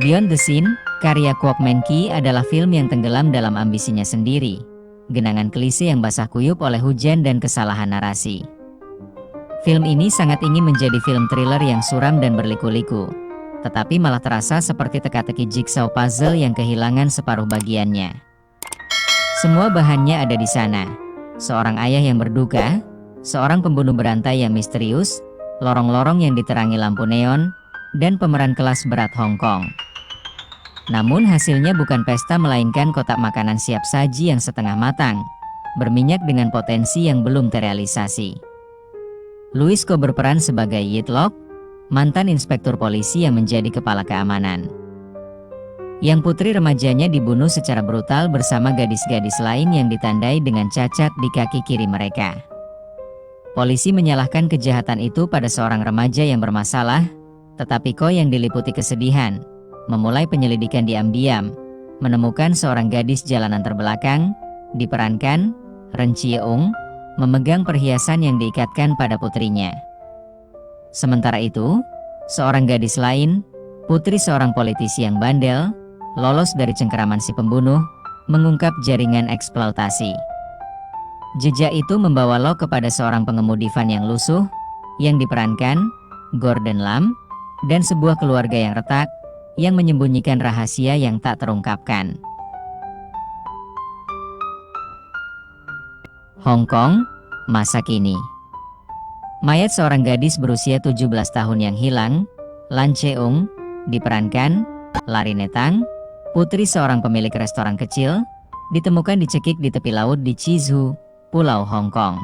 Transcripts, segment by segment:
Beyond the Scene, karya Kwok Men-ki adalah film yang tenggelam dalam ambisinya sendiri. Genangan klise yang basah kuyup oleh hujan dan kesalahan narasi. Film ini sangat ingin menjadi film thriller yang suram dan berliku-liku. Tetapi malah terasa seperti teka-teki jigsaw puzzle yang kehilangan separuh bagiannya. Semua bahannya ada di sana. Seorang ayah yang berduka, seorang pembunuh berantai yang misterius, lorong-lorong yang diterangi lampu neon, dan pemeran kelas berat Hong Kong. Namun hasilnya bukan pesta melainkan kotak makanan siap saji yang setengah matang, berminyak dengan potensi yang belum terrealisasi. Louis Ko berperan sebagai Yit Lok, mantan inspektur polisi yang menjadi kepala keamanan. Yang putri remajanya dibunuh secara brutal bersama gadis-gadis lain yang ditandai dengan cacat di kaki kiri mereka. Polisi menyalahkan kejahatan itu pada seorang remaja yang bermasalah, tetapi Ko yang diliputi kesedihan, memulai penyelidikan diam-diam, menemukan seorang gadis jalanan terbelakang, diperankan Ren Chie-ung, memegang perhiasan yang diikatkan pada putrinya. Sementara itu, seorang gadis lain, putri seorang politisi yang bandel, lolos dari cengkeraman si pembunuh, mengungkap jaringan eksploitasi. Jejak itu membawa Lo kepada seorang pengemudi van yang lusuh, yang diperankan Gordon Lam, dan sebuah keluarga yang retak, yang menyembunyikan rahasia yang tak terungkapkan. Hong Kong, masa kini. Mayat seorang gadis berusia 17 tahun yang hilang, Lan Cheung, diperankan Larine Tang, putri seorang pemilik restoran kecil, ditemukan dicekik di tepi laut di Chizu, Pulau Hong Kong.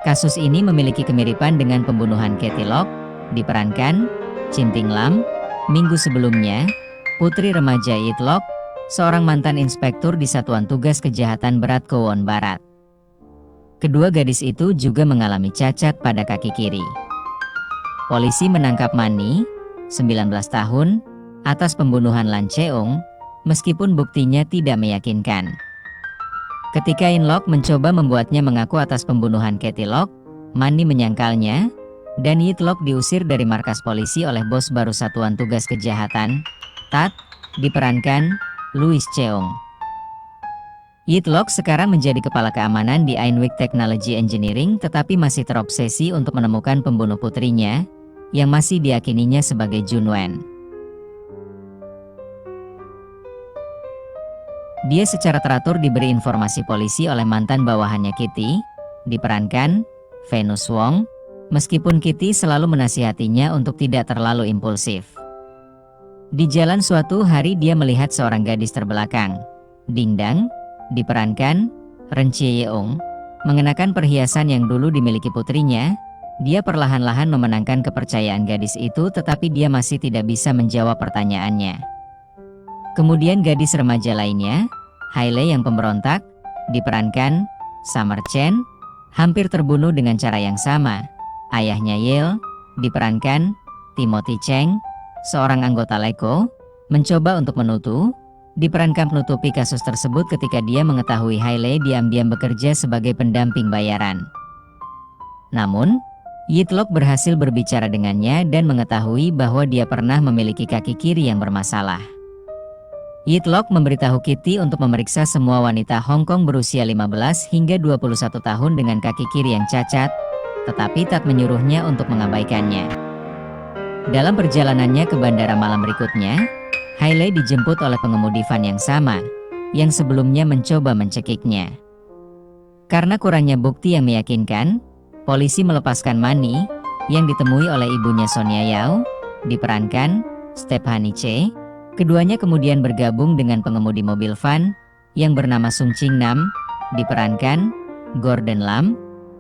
Kasus ini memiliki kemiripan dengan pembunuhan Katie Lok, diperankan Chin Ting Lam. Minggu sebelumnya, putri remaja Yit Lok, seorang mantan inspektur di Satuan Tugas Kejahatan Berat Kowon Barat. Kedua gadis itu juga mengalami cacat pada kaki kiri. Polisi menangkap Mani, 19 tahun, atas pembunuhan Lan Cheung, meskipun buktinya tidak meyakinkan. Ketika In Lok mencoba membuatnya mengaku atas pembunuhan Katie Lok, Mani menyangkalnya, dan Yit Lok diusir dari markas polisi oleh bos baru Satuan Tugas Kejahatan, Tat, diperankan Louis Cheung. Yit Lok sekarang menjadi kepala keamanan di Einwick Technology Engineering tetapi masih terobsesi untuk menemukan pembunuh putrinya, yang masih diyakininya sebagai Jun Wen. Dia secara teratur diberi informasi polisi oleh mantan bawahannya Kitty, diperankan Venus Wong, meskipun Kitty selalu menasihatinya untuk tidak terlalu impulsif. Di jalan suatu hari dia melihat seorang gadis terbelakang, Ding Dang, diperankan Ren Chie-ung, mengenakan perhiasan yang dulu dimiliki putrinya. Dia perlahan-lahan memenangkan kepercayaan gadis itu tetapi dia masih tidak bisa menjawab pertanyaannya. Kemudian gadis remaja lainnya, Hailey yang pemberontak, diperankan Summer Chen, hampir terbunuh dengan cara yang sama. Ayahnya Yale, diperankan Timothy Cheng, seorang anggota Leko, mencoba untuk menutupi kasus tersebut ketika dia mengetahui Hailey diam-diam bekerja sebagai pendamping bayaran. Namun, Yit Lok berhasil berbicara dengannya dan mengetahui bahwa dia pernah memiliki kaki kiri yang bermasalah. Yit Lok memberitahu Kitty untuk memeriksa semua wanita Hong Kong berusia 15 hingga 21 tahun dengan kaki kiri yang cacat, tetapi Tat menyuruhnya untuk mengabaikannya. Dalam perjalanannya ke bandara malam berikutnya, Hailey dijemput oleh pengemudi van yang sama, yang sebelumnya mencoba mencekiknya. Karena kurangnya bukti yang meyakinkan, polisi melepaskan Mani, yang ditemui oleh ibunya Sonia Yao, diperankan Stephanie Che. Keduanya kemudian bergabung dengan pengemudi mobil van, yang bernama Sung Ching Nam, diperankan Gordon Lam,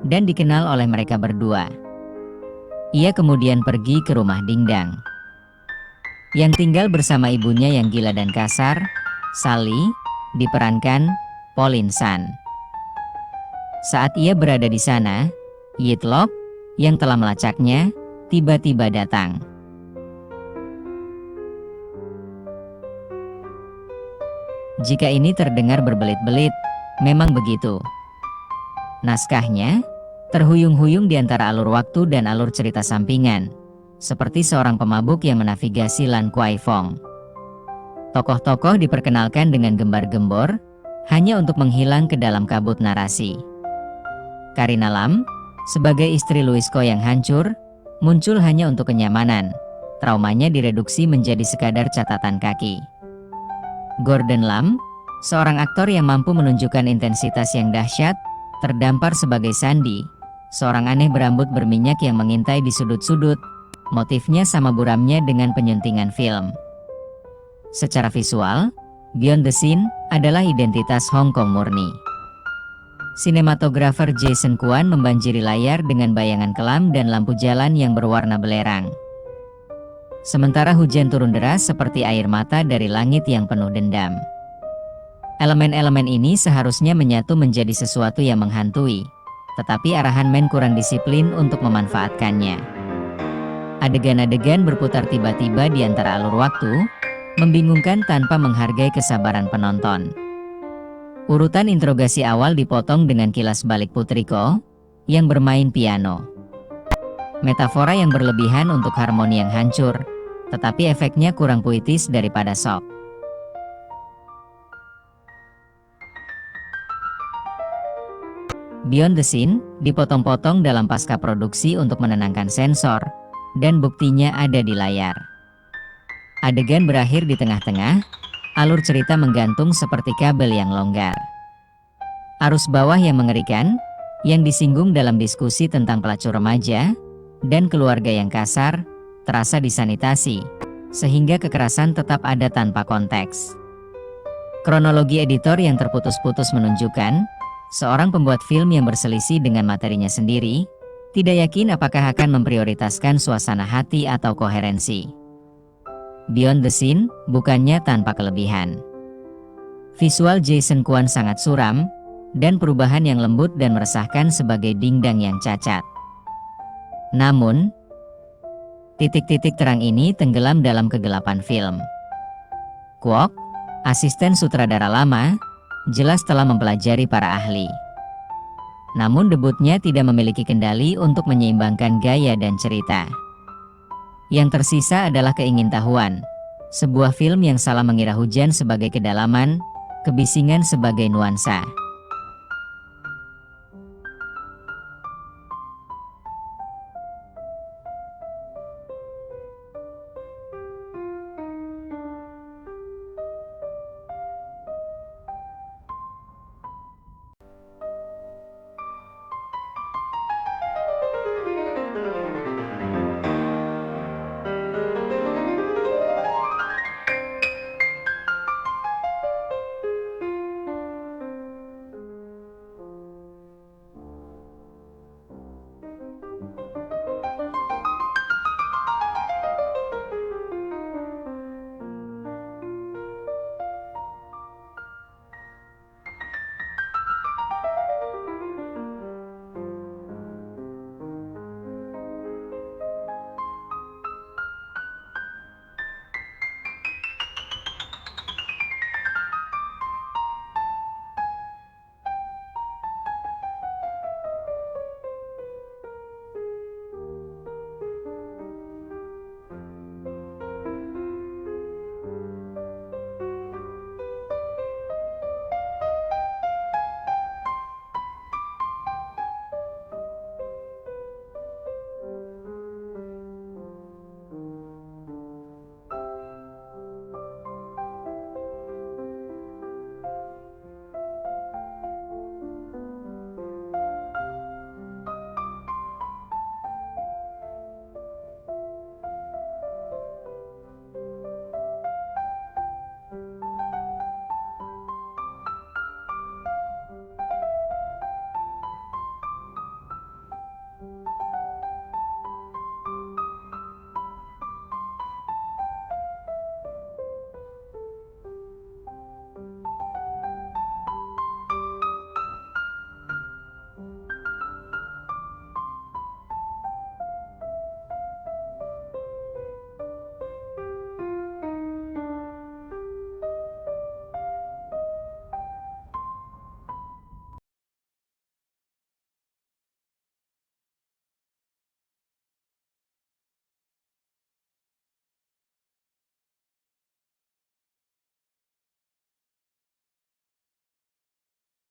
dan dikenal oleh mereka berdua. Ia kemudian pergi ke rumah Ding Dang, yang tinggal bersama ibunya yang gila dan kasar, Sally, diperankan Pauline San. Saat ia berada di sana, Yit Lok, yang telah melacaknya, tiba-tiba datang. Jika ini terdengar berbelit-belit, memang begitu. Naskahnya terhuyung-huyung di antara alur waktu dan alur cerita sampingan, seperti seorang pemabuk yang menavigasi Lan Kwai Fong. Tokoh-tokoh diperkenalkan dengan gembar-gembor, hanya untuk menghilang ke dalam kabut narasi. Carina Lam, sebagai istri Louisko yang hancur, muncul hanya untuk kenyamanan. Traumanya direduksi menjadi sekadar catatan kaki. Gordon Lam, seorang aktor yang mampu menunjukkan intensitas yang dahsyat, terdampar sebagai Sandy, seorang aneh berambut berminyak yang mengintai di sudut-sudut. Motifnya sama buramnya dengan penyuntingan film. Secara visual, Beyond the Scene adalah identitas Hong Kong murni. Sinematografer Jason Kwan membanjiri layar dengan bayangan kelam dan lampu jalan yang berwarna belerang. Sementara hujan turun deras seperti air mata dari langit yang penuh dendam. Elemen-elemen ini seharusnya menyatu menjadi sesuatu yang menghantui, tetapi arahan Men kurang disiplin untuk memanfaatkannya. Adegan-adegan berputar tiba-tiba di antara alur waktu, membingungkan tanpa menghargai kesabaran penonton. Urutan interogasi awal dipotong dengan kilas balik Putriko yang bermain piano. Metafora yang berlebihan untuk harmoni yang hancur, tetapi efeknya kurang puitis daripada shock. Beyond the Scene dipotong-potong dalam pasca produksi untuk menenangkan sensor, dan buktinya ada di layar. Adegan berakhir di tengah-tengah, alur cerita menggantung seperti kabel yang longgar. Arus bawah yang mengerikan, yang disinggung dalam diskusi tentang pelacur remaja, dan keluarga yang kasar, terasa disanitasi, sehingga kekerasan tetap ada tanpa konteks. Kronologi editor yang terputus-putus menunjukkan, seorang pembuat film yang berselisih dengan materinya sendiri, tidak yakin apakah akan memprioritaskan suasana hati atau koherensi. Beyond the Scene bukannya tanpa kelebihan. Visual Jason Kwan sangat suram, dan perubahan yang lembut dan meresahkan sebagai dingdang yang cacat. Namun, titik-titik terang ini tenggelam dalam kegelapan film. Kwok, asisten sutradara lama, jelas telah mempelajari para ahli. Namun debutnya tidak memiliki kendali untuk menyeimbangkan gaya dan cerita. Yang tersisa adalah keingintahuan, sebuah film yang salah mengira hujan sebagai kedalaman, kebisingan sebagai nuansa.